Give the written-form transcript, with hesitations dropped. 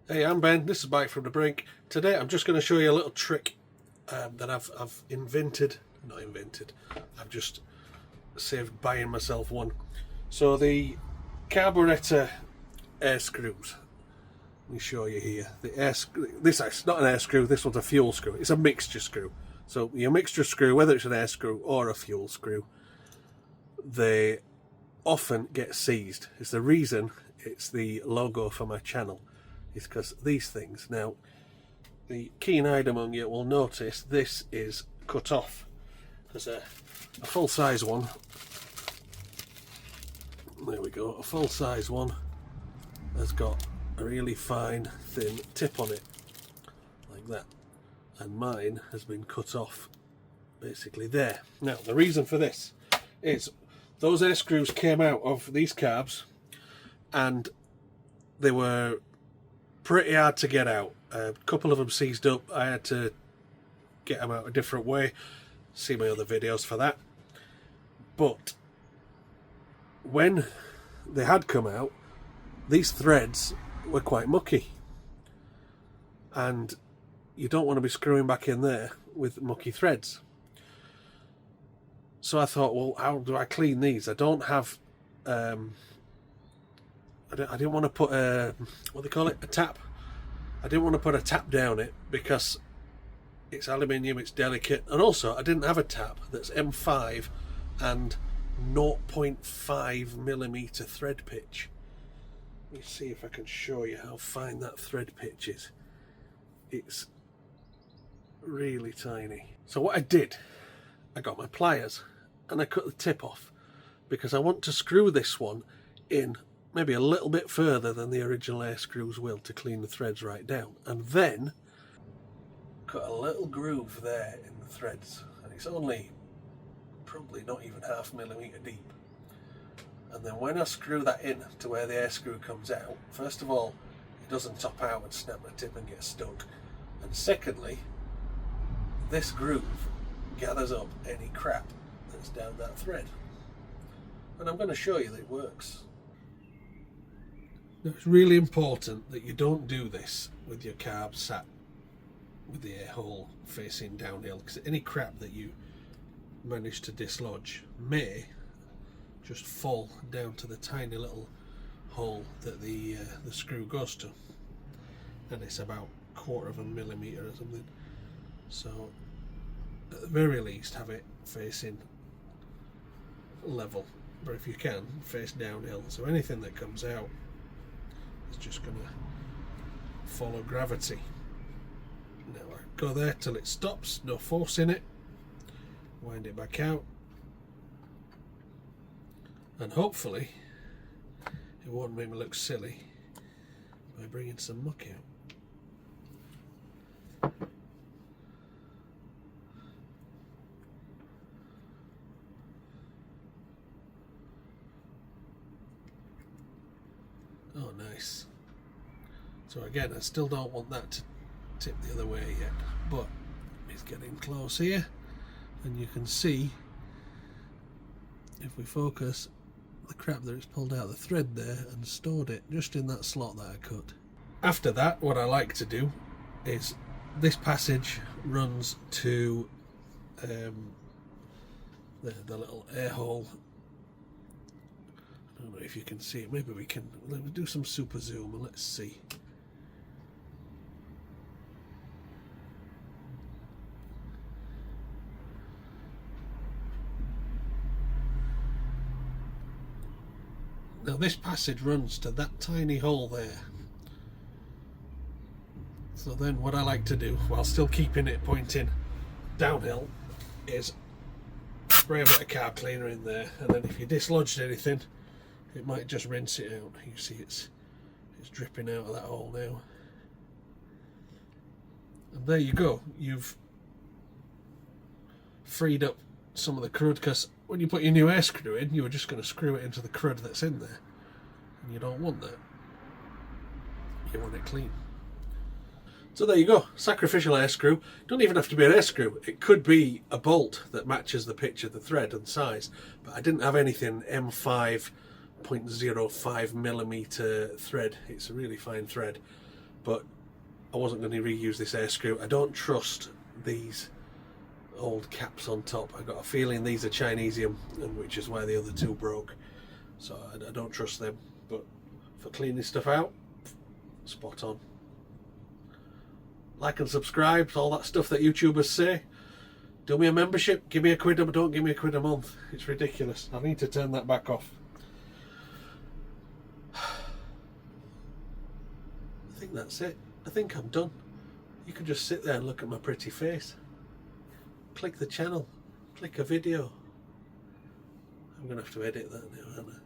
Hey, I'm Ben. This is Bike from the Brink. Today I'm just going to show you a little trick that I've invented. Not invented. I've just saved buying myself one. So the carburetor air screws. Let me show you here. The air this is not an air screw. This one's a fuel screw. It's a mixture screw. So your mixture screw, whether it's an air screw or a fuel screw, they often get seized. It's the reason it's the logo for my channel. Is because these things. Now, the keen-eyed among you will notice this is cut off. There's a full-size one. There we go. A full-size one has got a really fine, thin tip on it, like that. And mine has been cut off, basically there. Now, the reason for this is those air screws came out of these carbs, and they were pretty hard to get out. A couple of them seized up. I had to get them out a different way. See my other videos for that. But when they had come out, these threads were quite mucky, and you don't want to be screwing back in there with mucky threads. So I thought, well, how do I clean these? I don't have I didn't want to put a, what they call it, a tap. I didn't want to put a tap down it because it's aluminium, it's delicate, and also I didn't have a tap that's M5 and 0.5mm thread pitch. Let me see if I can show you how fine that thread pitch is. It's really tiny. So what I did, I got my pliers and I cut the tip off because I want to screw this one in maybe a little bit further than the original air screws will to clean the threads right down, and then cut a little groove there in the threads, and it's only probably not even ½ mm deep. And then when I screw that in to where the air screw comes out, first of all, it doesn't top out and snap the tip and get stuck, and secondly, this groove gathers up any crap that's down that thread. And I'm going to show you that it works. Now, it's really important that you don't do this with your carb sat with the air hole facing downhill, because any crap that you manage to dislodge may just fall down to the tiny little hole that the screw goes to, and it's about 1/4 mm or something. So at the very least have it facing level, but if you can, face downhill, so anything that comes out is just going to follow gravity. Now I go there till it stops, no force in it, wind it back out, and hopefully it won't make me look silly by bringing some muck out. Oh, nice. So again, I still don't want that to tip the other way yet, but it's getting close here, and you can see, if we focus, the crap that it's pulled out the thread there and stored it just in that slot that I cut. After that, what I like to do is, this passage runs to the little air hole. I don't know if you can see it. Maybe we can do some super zoom and let's see. Now this passage runs to that tiny hole there. So then what I like to do, while still keeping it pointing downhill, is spray a bit of carb cleaner in there, and then if you dislodged anything, it might just rinse it out. You see it's dripping out of that hole now. And there you go. You've freed up some of the crud, because when you put your new air screw in, you were just going to screw it into the crud that's in there. And you don't want that. You want it clean. So there you go, sacrificial air screw. Don't even have to be an air screw. It could be a bolt that matches the pitch of the thread and size, but I didn't have anything M5 0.05mm thread. It's a really fine thread, but I wasn't going to reuse this air screw. I don't trust these old caps on top. I got a feeling these are Chinesium, and which is why the other two broke, so I don't trust them. But for cleaning stuff out, spot on. Like and subscribe, all that stuff that YouTubers say. Do me a membership, give me a quid, but don't give me a quid a month. It's ridiculous. I need to turn that back off. I think that's it. I think I'm done. You can just sit there and look at my pretty face. Click the channel, click a video. I'm going to have to edit that now, aren't I?